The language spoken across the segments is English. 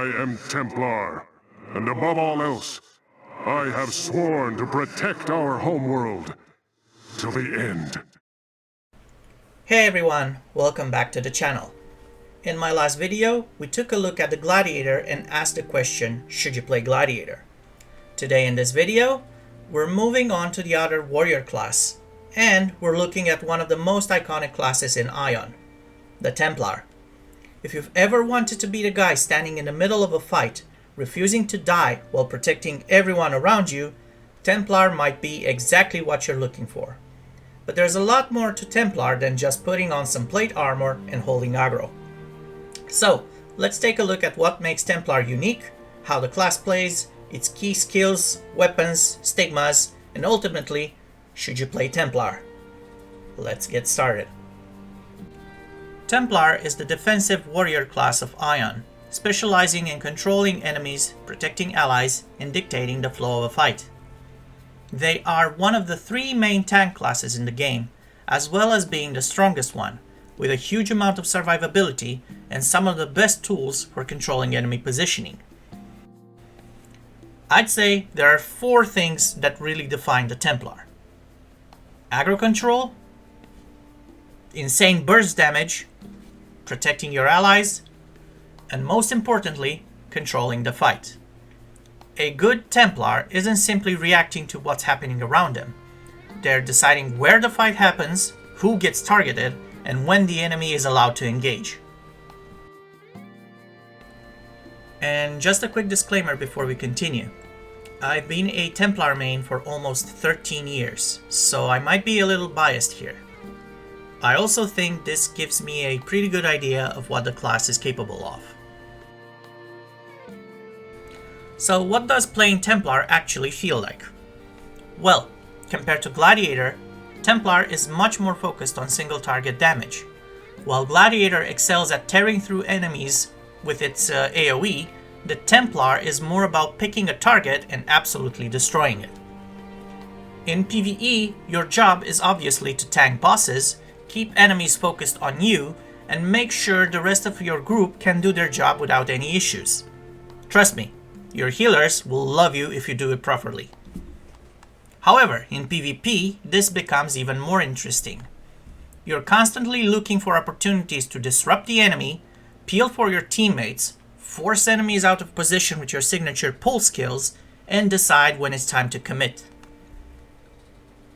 I am Templar, and above all else, I have sworn to protect our homeworld till the end. Hey everyone, welcome back to the channel. In my last video, we took a look at the Gladiator and asked the question, should you play Gladiator? Today in this video, we're moving on to the other warrior class, and we're looking at one of the most iconic classes in Aion, the Templar. If you've ever wanted to be the guy standing in the middle of a fight, refusing to die while protecting everyone around you, Templar might be exactly what you're looking for. But there's a lot more to Templar than just putting on some plate armor and holding aggro. So, let's take a look at what makes Templar unique, how the class plays, its key skills, weapons, stigmas, and ultimately, should you play Templar? Let's get started. Templar is the defensive warrior class of Aion, specializing in controlling enemies, protecting allies, and dictating the flow of a fight. They are one of the three main tank classes in the game, as well as being the strongest one, with a huge amount of survivability and some of the best tools for controlling enemy positioning. I'd say there are four things that really define the Templar: aggro control, insane burst damage, protecting your allies, and most importantly, controlling the fight. A good Templar isn't simply reacting to what's happening around them. They're deciding where the fight happens, who gets targeted, and when the enemy is allowed to engage. And just a quick disclaimer before we continue. I've been a Templar main for almost 13 years, so I might be a little biased here. I also think this gives me a pretty good idea of what the class is capable of. So what does playing Templar actually feel like? Well, compared to Gladiator, Templar is much more focused on single target damage. While Gladiator excels at tearing through enemies with its AoE, the Templar is more about picking a target and absolutely destroying it. In PvE, your job is obviously to tank bosses, keep enemies focused on you, and make sure the rest of your group can do their job without any issues. Trust me, your healers will love you if you do it properly. However, in PvP, this becomes even more interesting. You're constantly looking for opportunities to disrupt the enemy, peel for your teammates, force enemies out of position with your signature pull skills, and decide when it's time to commit.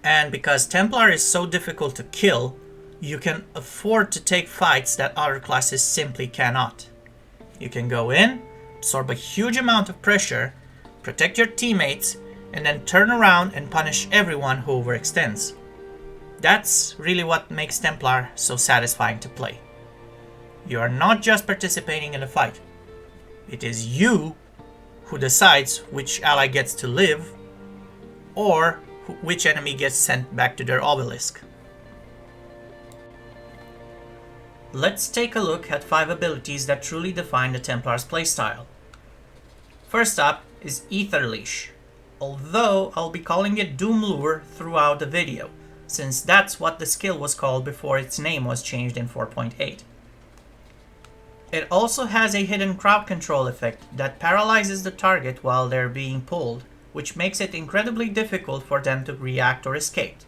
And because Templar is so difficult to kill, you can afford to take fights that other classes simply cannot. You can go in, absorb a huge amount of pressure, protect your teammates, and then turn around and punish everyone who overextends. That's really what makes Templar so satisfying to play. You are not just participating in a fight. It is you who decides which ally gets to live or which enemy gets sent back to their obelisk. Let's take a look at 5 abilities that truly define the Templar's playstyle. First up is Ether Leash, although I'll be calling it Doom Lure throughout the video, since that's what the skill was called before its name was changed in 4.8. It also has a hidden crowd control effect that paralyzes the target while they're being pulled, which makes it incredibly difficult for them to react or escape.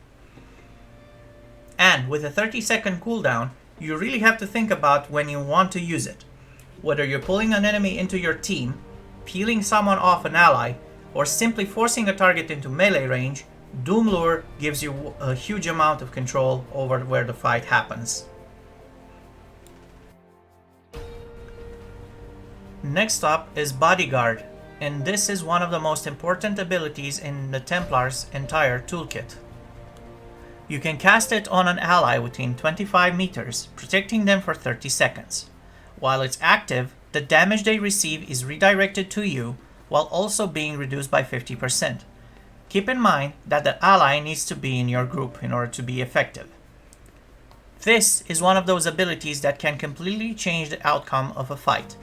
And with a 30-second cooldown, you really have to think about when you want to use it. Whether you're pulling an enemy into your team, peeling someone off an ally, or simply forcing a target into melee range, Doom Lure gives you a huge amount of control over where the fight happens. Next up is Bodyguard, and this is one of the most important abilities in the Templar's entire toolkit. You can cast it on an ally within 25 meters, protecting them for 30 seconds. While it's active, the damage they receive is redirected to you, while also being reduced by 50%. Keep in mind that the ally needs to be in your group in order to be effective. This is one of those abilities that can completely change the outcome of a fight.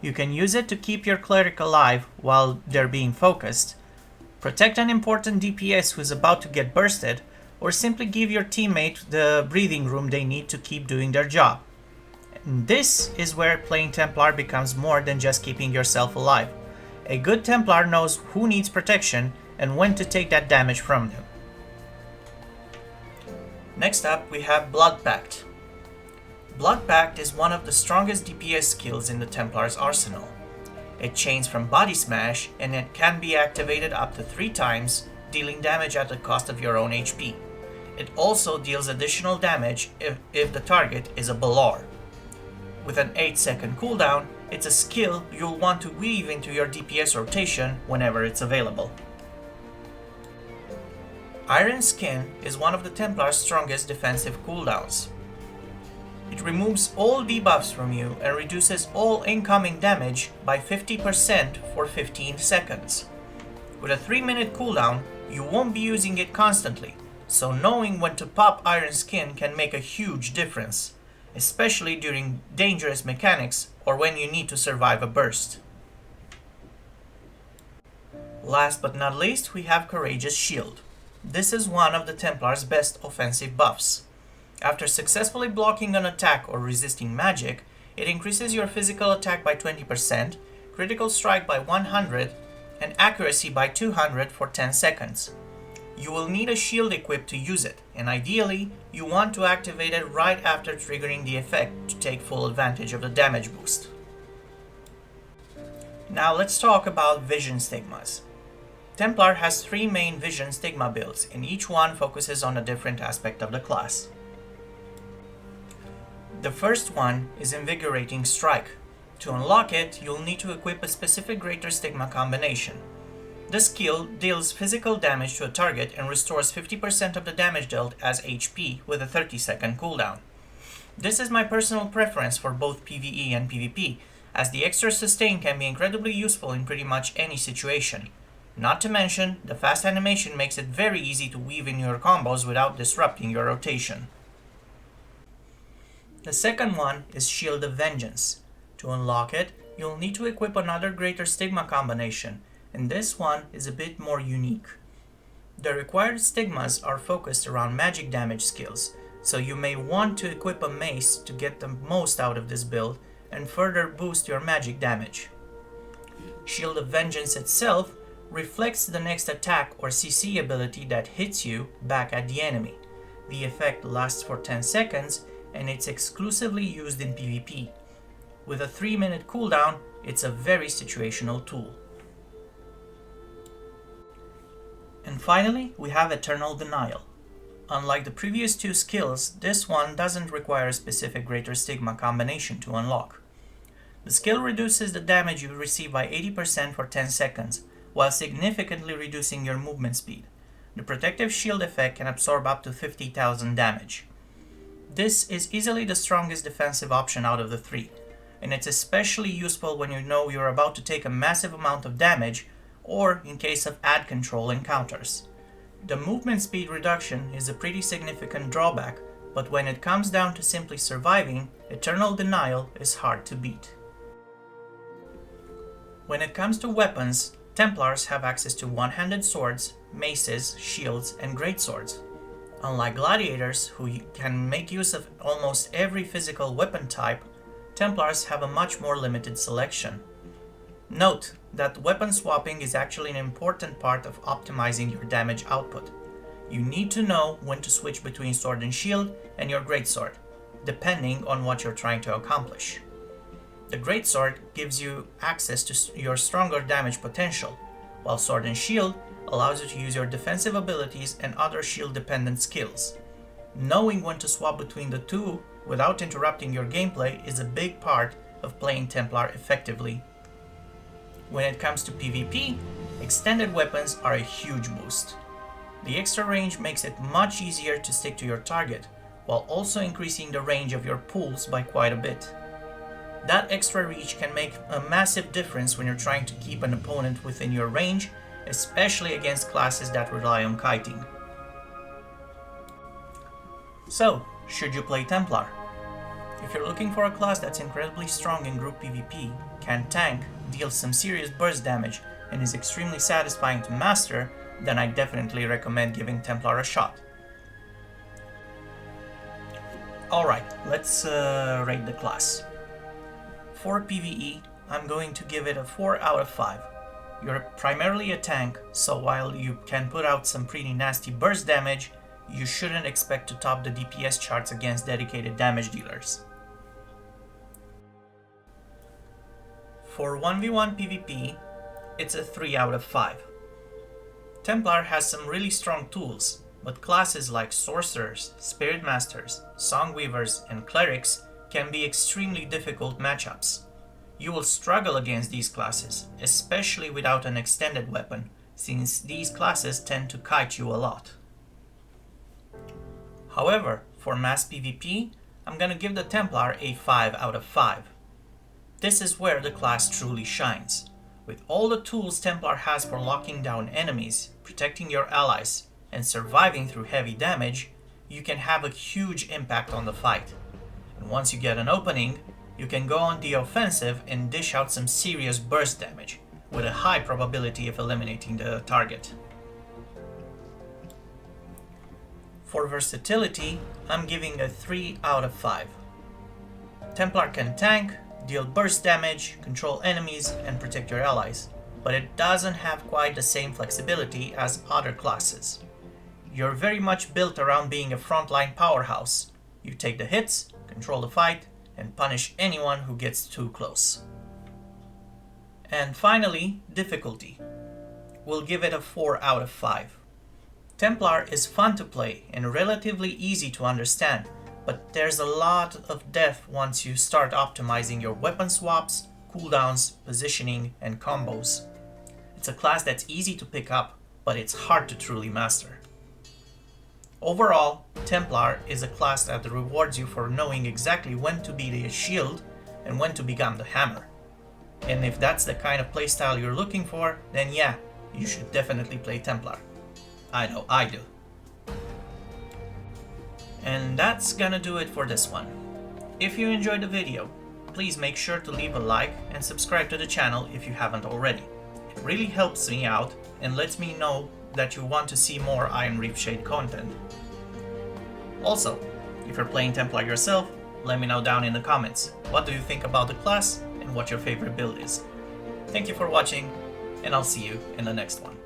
You can use it to keep your cleric alive while they're being focused, protect an important DPS who is about to get bursted, or simply give your teammate the breathing room they need to keep doing their job. And this is where playing Templar becomes more than just keeping yourself alive. A good Templar knows who needs protection and when to take that damage from them. Next up, we have Blood Pact. Blood Pact is one of the strongest DPS skills in the Templar's arsenal. It chains from Body Smash and it can be activated up to 3 times, dealing damage at the cost of your own HP. It also deals additional damage if the target is a Balar. With an 8-second cooldown, it's a skill you'll want to weave into your DPS rotation whenever it's available. Iron Skin is one of the Templar's strongest defensive cooldowns. It removes all debuffs from you and reduces all incoming damage by 50% for 15 seconds. With a 3-minute cooldown, you won't be using it constantly, so knowing when to pop Iron Skin can make a huge difference, especially during dangerous mechanics or when you need to survive a burst. Last but not least, we have Courageous Shield. This is one of the Templar's best offensive buffs. After successfully blocking an attack or resisting magic, it increases your physical attack by 20%, critical strike by 100, and accuracy by 200 for 10 seconds. You will need a shield equipped to use it, and ideally, you want to activate it right after triggering the effect to take full advantage of the damage boost. Now let's talk about Vision Stigmas. Templar has 3 main Vision Stigma builds, and each one focuses on a different aspect of the class. The first one is Invigorating Strike. To unlock it, you'll need to equip a specific Greater Stigma combination. This skill deals physical damage to a target and restores 50% of the damage dealt as HP with a 30-second cooldown. This is my personal preference for both PvE and PvP, as the extra sustain can be incredibly useful in pretty much any situation. Not to mention, the fast animation makes it very easy to weave in your combos without disrupting your rotation. The second one is Shield of Vengeance. To unlock it, you'll need to equip another Greater Stigma combination, and this one is a bit more unique. The required stigmas are focused around magic damage skills, so you may want to equip a mace to get the most out of this build and further boost your magic damage. Shield of Vengeance itself reflects the next attack or CC ability that hits you back at the enemy. The effect lasts for 10 seconds and it's exclusively used in PvP. With a 3-minute cooldown, it's a very situational tool. And finally, we have Eternal Denial. Unlike the previous 2 skills, this one doesn't require a specific Greater Stigma combination to unlock. The skill reduces the damage you receive by 80% for 10 seconds, while significantly reducing your movement speed. The protective shield effect can absorb up to 50,000 damage. This is easily the strongest defensive option out of the 3, and it's especially useful when you know you're about to take a massive amount of damage or in case of ad control encounters. The movement speed reduction is a pretty significant drawback, but when it comes down to simply surviving, Eternal Denial is hard to beat. When it comes to weapons, Templars have access to one-handed swords, maces, shields, and greatswords. Unlike gladiators, who can make use of almost every physical weapon type, Templars have a much more limited selection. Note that weapon swapping is actually an important part of optimizing your damage output. You need to know when to switch between sword and shield and your greatsword, depending on what you're trying to accomplish. The greatsword gives you access to your stronger damage potential, while sword and shield allows you to use your defensive abilities and other shield-dependent skills. Knowing when to swap between the two without interrupting your gameplay is a big part of playing Templar effectively. When it comes to PvP, extended weapons are a huge boost. The extra range makes it much easier to stick to your target, while also increasing the range of your pulls by quite a bit. That extra reach can make a massive difference when you're trying to keep an opponent within your range, especially against classes that rely on kiting. So, should you play Templar? If you're looking for a class that's incredibly strong in group PvP, can tank, deals some serious burst damage, and is extremely satisfying to master, then I definitely recommend giving Templar a shot. Alright, let's rate the class. For PvE, I'm going to give it a 4 out of 5. You're primarily a tank, so while you can put out some pretty nasty burst damage, you shouldn't expect to top the DPS charts against dedicated damage dealers. For 1v1 PvP, it's a 3 out of 5. Templar has some really strong tools, but classes like Sorcerers, Spirit Masters, Songweavers, and Clerics can be extremely difficult matchups. You will struggle against these classes, especially without an extended weapon, since these classes tend to kite you a lot. However, for mass PvP, I'm gonna give the Templar a 5 out of 5. This is where the class truly shines. With all the tools Templar has for locking down enemies, protecting your allies, and surviving through heavy damage, you can have a huge impact on the fight. And once you get an opening, you can go on the offensive and dish out some serious burst damage, with a high probability of eliminating the target. For versatility, I'm giving a 3 out of 5. Templar can tank, deal burst damage, control enemies, and protect your allies, but it doesn't have quite the same flexibility as other classes. You're very much built around being a frontline powerhouse. You take the hits, control the fight, and punish anyone who gets too close. And finally, difficulty. We'll give it a 4 out of 5. Templar is fun to play and relatively easy to understand, but there's a lot of depth once you start optimizing your weapon swaps, cooldowns, positioning, and combos. It's a class that's easy to pick up, but it's hard to truly master. Overall, Templar is a class that rewards you for knowing exactly when to be the shield and when to become the hammer. And if that's the kind of playstyle you're looking for, then yeah, you should definitely play Templar. I know I do. And that's gonna do it for this one. If you enjoyed the video, please make sure to leave a like and subscribe to the channel if you haven't already. It really helps me out and lets me know that you want to see more Aion Riftshade content. Also, if you're playing Templar yourself, let me know down in the comments. What do you think about the class and what your favorite build is? Thank you for watching, and I'll see you in the next one.